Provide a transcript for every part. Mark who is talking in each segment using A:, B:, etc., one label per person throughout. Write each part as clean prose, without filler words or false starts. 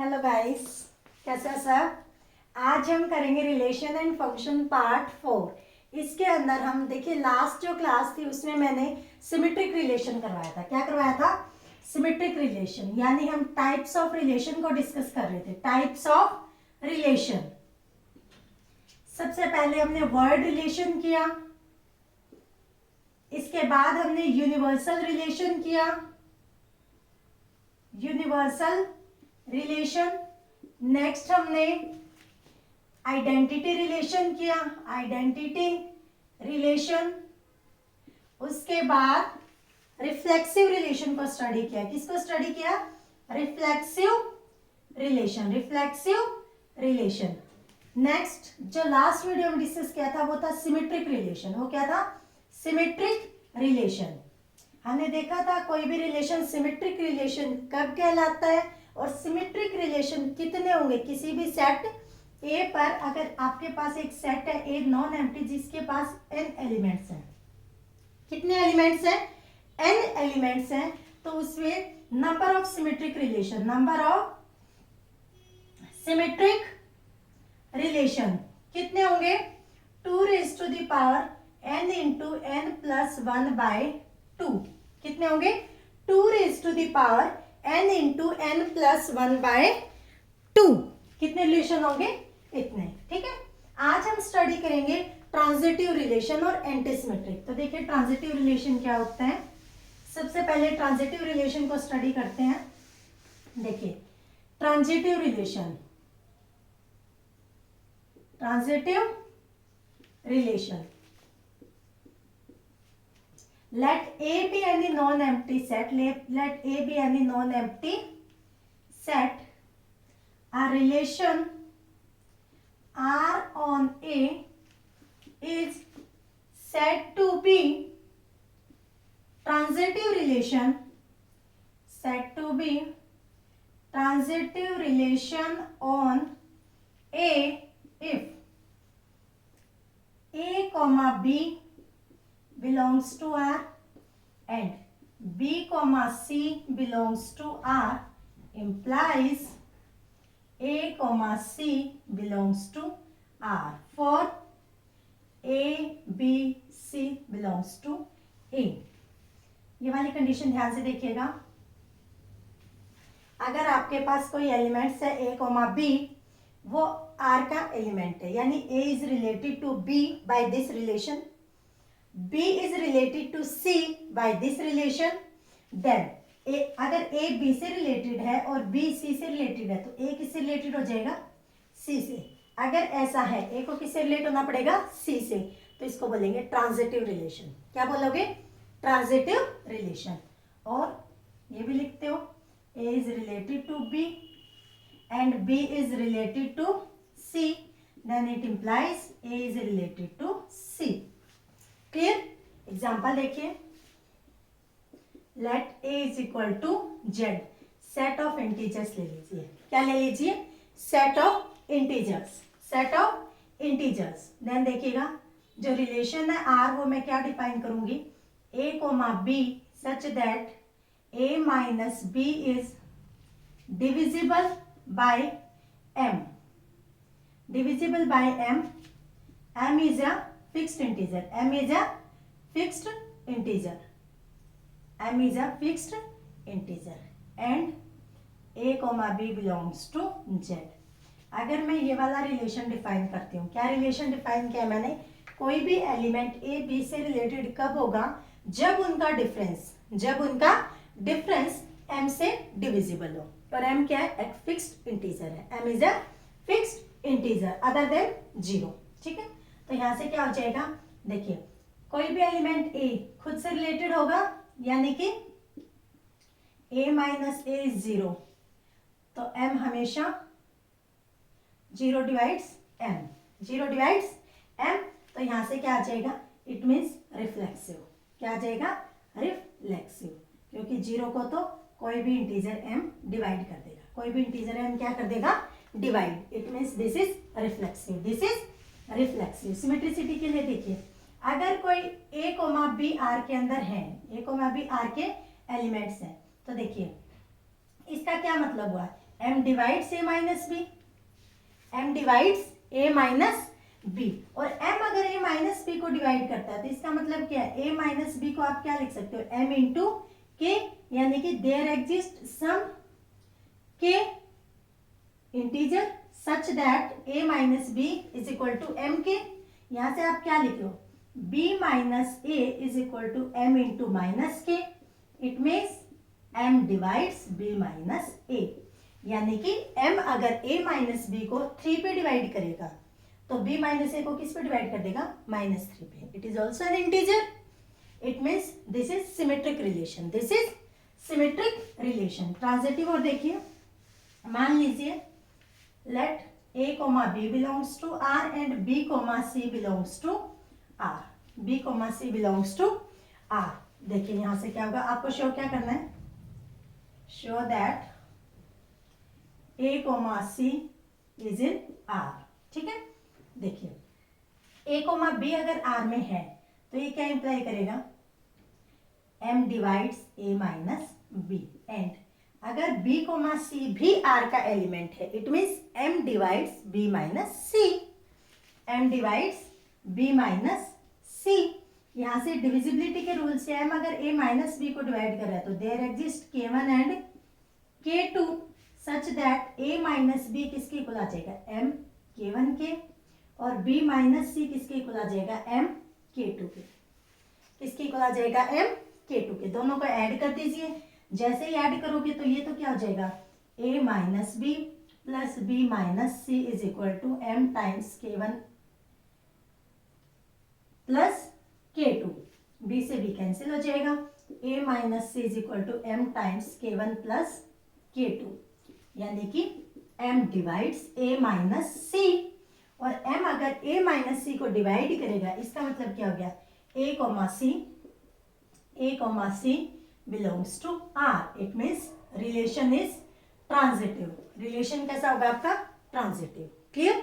A: Hello guys, कैसे हो सब। आज हम करेंगे रिलेशन एंड फंक्शन पार्ट 4। इसके अंदर हम देखिए लास्ट जो क्लास थी उसमें मैंने सिमेट्रिक रिलेशन करवाया था। क्या करवाया था? सिमेट्रिक रिलेशन, यानी हम टाइप्स ऑफ रिलेशन को डिस्कस कर रहे थे। टाइप्स ऑफ रिलेशन, सबसे पहले हमने वर्ड रिलेशन किया, इसके बाद हमने यूनिवर्सल रिलेशन किया, यूनिवर्सल रिलेशन। नेक्स्ट हमने आइडेंटिटी रिलेशन किया, आइडेंटिटी रिलेशन। उसके बाद रिफ्लेक्सिव रिलेशन को स्टडी किया। किसको स्टडी किया? Reflexive relation, reflexive relation. Next जो लास्ट वीडियो में डिस्कस किया था वो था सिमेट्रिक रिलेशन। वो क्या था? Symmetric relation. हमने देखा था कोई भी रिलेशन सिमेट्रिक रिलेशन कब कहलाता है और सिमेट्रिक रिलेशन कितने होंगे। किसी भी सेट ए पर अगर आपके पास एक सेट है ए नॉन एम्प्टी जिसके पास n एलिमेंट्स हैं। कितने एलिमेंट्स हैं? n एलिमेंट्स हैं। तो उसमें number of symmetric relation, number of symmetric relation कितने होंगे? 2 raised to the power n into n plus 1 by 2। कितने होंगे? 2 raised to the power n into n plus 1 by 2। कितने रिलेशन होंगे? इतने। ठीक है, आज हम स्टडी करेंगे ट्रांजिटिव रिलेशन और एंटीसिमेट्रिक। तो देखिए ट्रांजिटिव रिलेशन क्या होता है। सबसे पहले ट्रांजिटिव रिलेशन को स्टडी करते हैं। देखिए transitive relation, transitive relation, let A be any non-empty set, let A be any non-empty set, a relation R on A is said to be transitive relation, said to be transitive relation on A if A comma B belongs to R and B comma C belongs to R implies A comma C belongs to R for A B C belongs to A। ये वाली condition ध्यान से देखिएगा। अगर आपके पास कोई elements है A comma B, वो R का एलिमेंट है, यानी A is related to B by this relation, B is related to C by this relation, then अगर A B से रिलेटेड है और B C से रिलेटेड है तो A किससे रिलेटेड हो जाएगा? C से। अगर ऐसा है A को किससे रिलेट होना पड़ेगा? C से। तो इसको बोलेंगे ट्रांजिटिव रिलेशन। क्या बोलोगे? Transitive relation. और ये भी लिखते हो A is related to B and B is related to C, then it implies A is related to C। Clear? Example देखिए, let a is equal to z, set of integers ले लीजिए। क्या ले लीजिए? Set of integers, set of integers. Then देखिएगा जो relation है are वो मैं क्या डिफाइन करूंगी? A comma b such that a minus b is divisible by m, divisible by m. M is a fixed integer, m is a fixed integer, m is a fixed integer and a comma b belongs to z। अगर मैं ये वाला relation define करती हूँ, क्या relation define किया मैंने? कोई भी एलिमेंट a b से रिलेटेड कब होगा? जब उनका डिफरेंस m से डिविजिबल हो। और m क्या है? एक फिक्स्ड इंटीजर है, m is a fixed integer other than 0। ठीक है, तो यहां से क्या हो जाएगा? देखिए कोई भी एलिमेंट A खुद से रिलेटेड होगा, यानी कि A माइनस ए इज 0, तो M हमेशा 0 डिवाइड्स M, 0 डिवाइड्स M। तो यहां से क्या आ जाएगा? It means reflexive. क्या आ जाएगा? रिफ्लेक्सिव, क्योंकि 0 को तो कोई भी इंटीजर M डिवाइड कर देगा, कोई भी इंटीजर M क्या कर देगा? Divide. It means this is reflexive, this is reflexive. Symmetricity के लिए देखिए, अगर कोई ए कोमा बी आर के अंदर है, ए कोमा बी आर के एलिमेंट्स हैं, तो देखिए इसका क्या मतलब हुआ? m divides a minus B, m divides a minus B. और m अगर a माइनस बी को डिवाइड करता है तो इसका मतलब क्या है, a माइनस बी को आप क्या लिख सकते हो, m इंटू के, यानी कि there exist some k integer such that a minus b is equal to m k. यहां से आप क्या लिख लो, b minus a is equal to m into minus k. It means m divides b minus a, यानी कि m अगर a minus B को 3 पे डिवाइड करेगा तो b माइनस a को किस पे डिवाइड कर देगा, -3 पे। It is also an integer. It means this is symmetric relation, this is symmetric relation. Transitive और देखिए, मान लीजिए let a comma b belongs to R and b comma c belongs to R, b comma c belongs to R। देखिए यहां से क्या होगा, आपको शो क्या करना है, show that a comma c is in R, ठीक है। देखिए a comma b अगर R में है तो ये क्या इंप्लाई करेगा, m divides a minus b, and अगर b कोमा c भी R का एलिमेंट है, it means m divides b minus c, m divides b minus c। यहां से डिविजिबिलिटी के रूल से m अगर a माइनस b को डिवाइड कर रहा है तो there exist k1 and k2 such that a minus b किसके इक्वल आ जाएगा, m k1 के, और b माइनस c किसके इक्वल आ जाएगा, m k2 के। किसके इक्वल आ जाएगा, m k2 के। दोनों को ऐड कर दीजिए, जैसे ही ऐड करोगे तो ये तो क्या हो जाएगा, a minus B plus B minus C is equal to m times k1 plus k2, b से b कैंसिल हो जाएगा, a minus C is equal to m times k1 plus k2, यानी कि m divides a minus c। और m अगर a minus c को divide करेगा, इसका मतलब क्या हो गया, a comma c belongs to R। It means relation is transitive। relation कैसा होगा आपका, ट्रांजिटिव। क्लियर।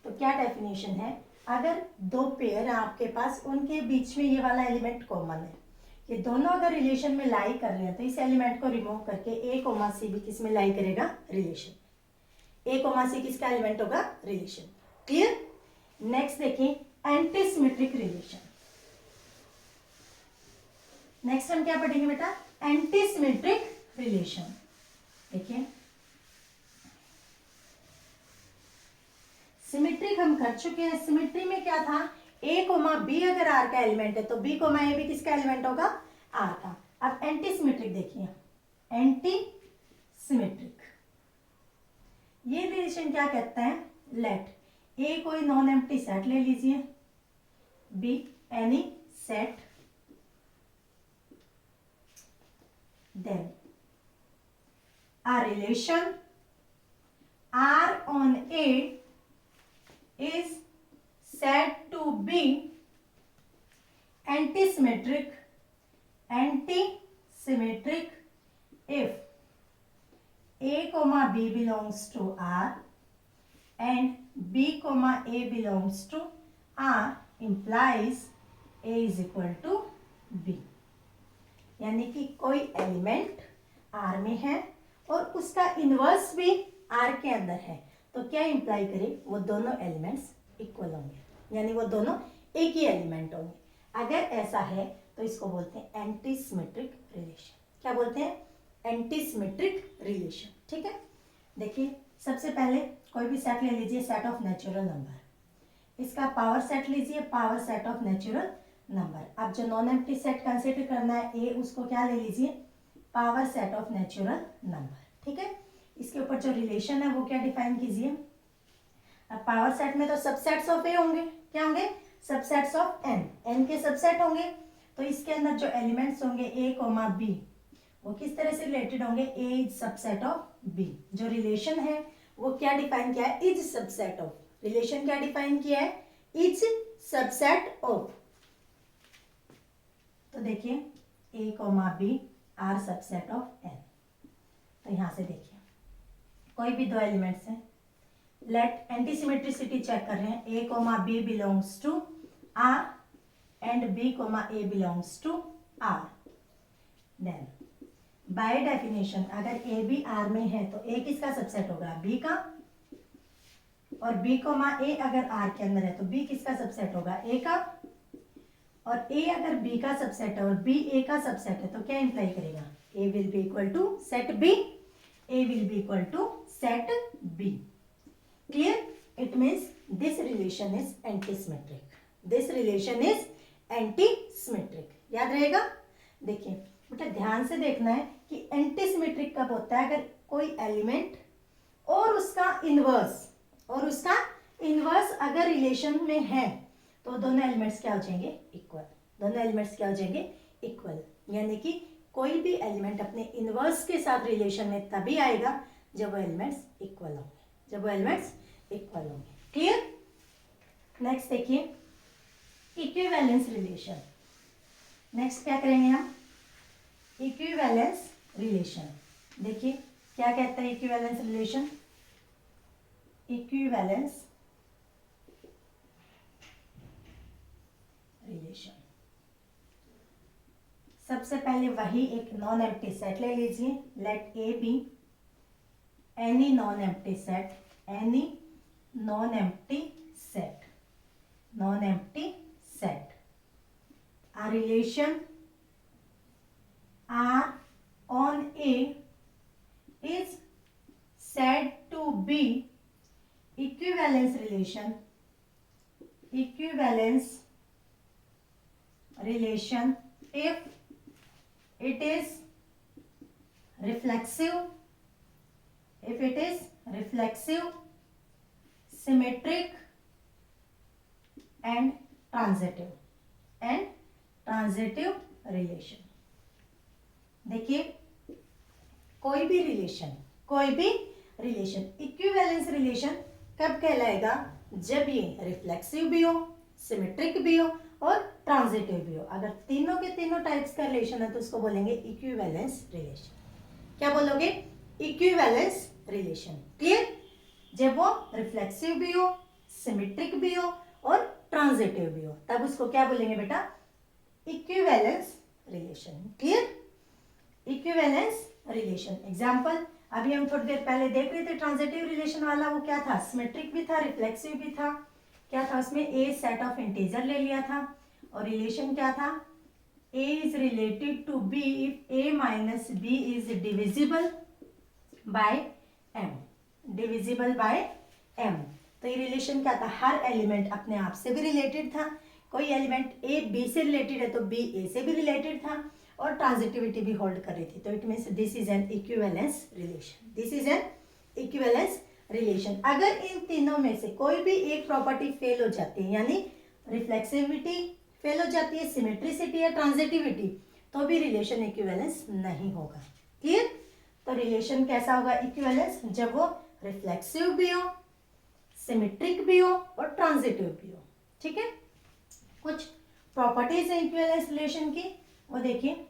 A: तो क्या डेफिनेशन है, अगर दो पेयर है आपके पास, उनके बीच में ये वाला एलिमेंट कॉमन है, ये दोनों अगर रिलेशन में लाई कर रहे हैं तो इस एलिमेंट को रिमूव करके a कोमा c भी किस में लाई करेगा, रिलेशन। a कोमा c किसका एलिमेंट होगा, रिलेशन। क्लियर। नेक्स्ट देखिए एंटीसिमेट्रिक रिलेशन। नेक्स्ट हम क्या पढ़ेंगे बेटा, एंटीसिमेट्रिक रिलेशन। देखिए सिमेट्रिक हम कर चुके हैं, सिमेट्री में क्या था, a कोमा b अगर r का एलिमेंट है तो b कोमा a भी किसका एलिमेंट होगा, r का। अब एंटीसिमेट्रिक देखिए, एंटीसिमेट्रिक ये रिलेशन क्या कहता है, लेट a कोई नॉन एम्प्टी सेट ले लीजिए, b any set, then a relation R on A is said to be antisymmetric if A comma B belongs to R and B comma A belongs to R implies A is equal to B। यानी कि कोई element R में है और उसका inverse भी R के अंदर है, तो क्या इंप्लाई करे, वो दोनों एलिमेंट्स इक्वल होंगे, यानी वो दोनों एक ही एलिमेंट होंगे। अगर ऐसा है तो इसको बोलते हैं एंटीसिमेट्रिक रिलेशन। क्या बोलते हैं, एंटीसिमेट्रिक रिलेशन। ठीक है। देखिए सबसे पहले कोई भी सेट ले लीजिए, सेट ऑफ नेचुरल नंबर, इसका पावर सेट लीजिए, power set of natural number. अब जो नॉन एम्प्टी सेट कंसीडर करना है ए, उसको क्या ले लीजिए, power set of natural number. ठीक है। इसके ऊपर जो रिलेशन है वो क्या डिफाइन कीजिए। अब पावर सेट में तो सबसेट्स ऑफ ए होंगे, क्या होंगे, सबसेट्स ऑफ एन, एन के सबसेट होंगे, तो इसके अंदर जो एलिमेंट्स होंगे ए कोमा बी, वो किस तरह से रिलेटेड होंगे, a is subset of b. जो रिलेशन है वो क्या डिफाइन किया है, इज सबसेट ऑफ। रिलेशन क्या डिफाइन किया है, इज सबसेट ऑफ। तो देखिए a comma B are subset of n. तो यहां से देखिए कोई भी दो एलिमेंट्स हैं, लेट एंटीसिमेट्रिसिटी चेक कर रहे हैं, a comma b belongs to R and b comma a belongs to R. Then by definition अगर ए बी आर में है तो ए किसका सबसेट होगा, बी का, और बी कोमा ए अगर आर के अंदर है तो बी किसका सबसेट होगा, ए का, और ए अगर बी का सबसेट है और बी ए का सबसेट है तो क्या इंप्लाई करेगा, a will be equal to set b, a will be equal to set b. Clear? It means this relation is antisymmetric, this relation is antisymmetric. याद रहेगा? देखिए बेटा ध्यान से देखना है कि एंटी सिमेट्रिक कब होता है, अगर कोई एलिमेंट और उसका इनवर्स अगर रिलेशन में है तो दोनों एलिमेंट्स क्या हो जाएंगे, इक्वल। दोनों एलिमेंट्स क्या हो जाएंगे, इक्वल। यानी कि कोई भी एलिमेंट अपने इनवर्स के साथ रिलेशन में तभी आएगा जब वो एलिमेंट्स इक्वल होंगे, जब वो एलिमेंट्स इक्वल होंगे। क्लियर? नेक्स्ट देखिए इक्विवेलेंस रिलेशन। नेक्स्ट क्या करेंगे हम, इक्विवेलेंस रिलेशन। देखिए क्या कहता है इक्विवेलेंस रिलेशन, इक्विवेलेंस रिलेशन। सबसे पहले वही एक नॉन एम्प्टी सेट ले लीजिए, let A be any non empty set, any non empty set, non empty set. A relation R on A is said to be equivalence relation, equivalence relation if it is reflexive, if it is reflexive, symmetric and transitive, and transitive relation. देखिए कोई भी relation equivalence relation कब कहलाएगा, जब ये reflexive भी हो, symmetric भी हो और ट्रांजिटिव भी हो। अगर तीनों के तीनों टाइप्स का रिलेशन है तो उसको बोलेंगे इक्विवेलेंस रिलेशन। क्या बोलोगे, इक्विवेलेंस रिलेशन। क्लियर? जब वो रिफ्लेक्सिव भी हो, सिमेट्रिक भी हो और ट्रांजिटिव भी हो तब उसको क्या बोलेंगे बेटा, equivalence relation. Clear? Equivalence relation. Example अभी हम थोड़ी देर पहले देख रहे थे ट्रांजिटिव रिलेशन वाला, वो क्या था, सिमेट्रिक भी था, रिफ्लेक्सिव भी था। क्या था उसमें, ए सेट ऑफ इंटीजर ले लिया था और रिलेशन क्या था, a is related to b if a minus b is divisible by m, divisible by m. तो ये रिलेशन क्या था, हर एलिमेंट अपने आप से भी रिलेटेड था, कोई एलिमेंट ए बी से रिलेटेड है तो बी ए से भी रिलेटेड था और ट्रांजिटिविटी भी होल्ड कर रही थी। तो it means this is an equivalence relation, this is an equivalence relation. अगर इन तीनों में से कोई भी एक प्रॉपर्टी फेल हो जाती है, यानी रिफ्लेक्सिविटी फेल हो जाती है, सिमेट्रिसिटी या ट्रांजिटिविटी, तो भी रिलेशन इक्विवेलेंस नहीं होगा। क्लियर? तो रिलेशन कैसा होगा इक्विवेलेंस, जब वो रिफ्लेक्सिव भी हो, सिमेट्रिक भी हो और ट्रांजिटिव भी हो। ठीक है? कुछ प्रॉपर्टीज है इक्विवेलेंस रिलेशन की, वो देखिए।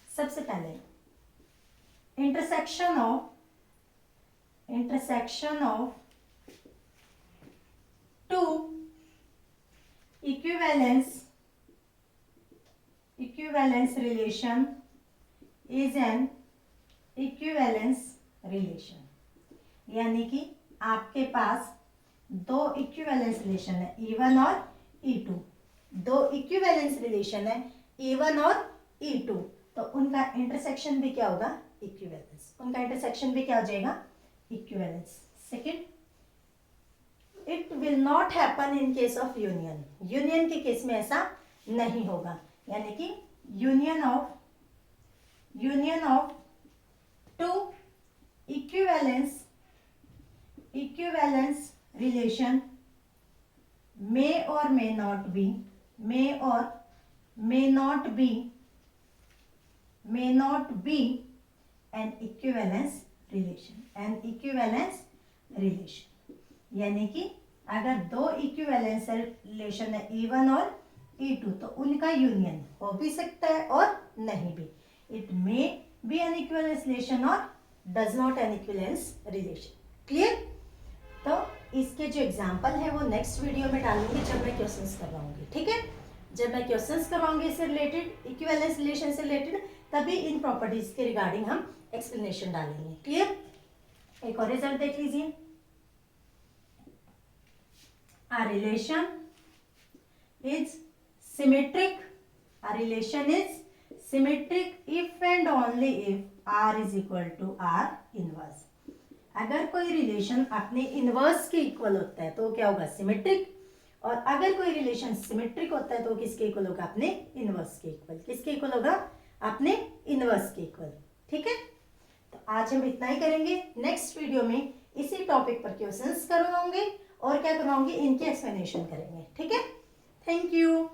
A: सबसे पहले intersection of two equivalence relation is an equivalence relation. यानी कि आपके पास दो इक्विवेलेंस रिलेशन है, E1 और E2। दो इक्विवेलेंस रिलेशन है E1 और E2, तो उनका इंटरसेक्शन भी क्या होगा, इक्विवेलेंस। उनका इंटरसेक्शन भी क्या हो जाएगा, equivalence. Second, it will not happen in case of union. Union के केस में ऐसा नहीं होगा, यानी कि union of two equivalence relation may or may not be an equivalence relation। यानी कि अगर दो इक्विवेलेंस रिलेशन है E1 और E2 तो उनका यूनियन हो भी सकता है और नहीं भी। It may be an equivalence relation और does not an equivalence relation. Clear? तो इसके जो एग्जाम्पल है वो नेक्स्ट वीडियो में डालूंगी जब मैं क्वेश्चंस करवाऊंगी, ठीक है। जब मैं क्वेश्चंस करवाऊंगी इससे रिलेटेड, इक्विवेलेंस रिलेशन से रिलेटेड, तभी इन प्रॉपर्टीज के रिगार्डिंग हम एक्सप्लेनेशन डालेंगे। क्लियर? एक और रिजल्ट देख लीजिए। A relation is symmetric. A relation is symmetric if and only if R is equal to R inverse. अगर कोई रिलेशन अपने इनवर्स के इक्वल होता है तो क्या होगा? सिमेट्रिक। और अगर कोई रिलेशन सिमेट्रिक होता है तो किसके इक्वल होगा? अपने इनवर्स के इक्वल। किसके इक्वल होगा? अपने इनवर्स के इक्वल। ठीक है, तो आज हम इतना ही करेंगे। नेक्स्ट वीडियो में इसी टॉपिक पर क्वेश्चंस करवाऊंगे और क्या करवाऊंगी, इनके एक्सप्लेनेशन करेंगे। ठीक है, थैंक यू।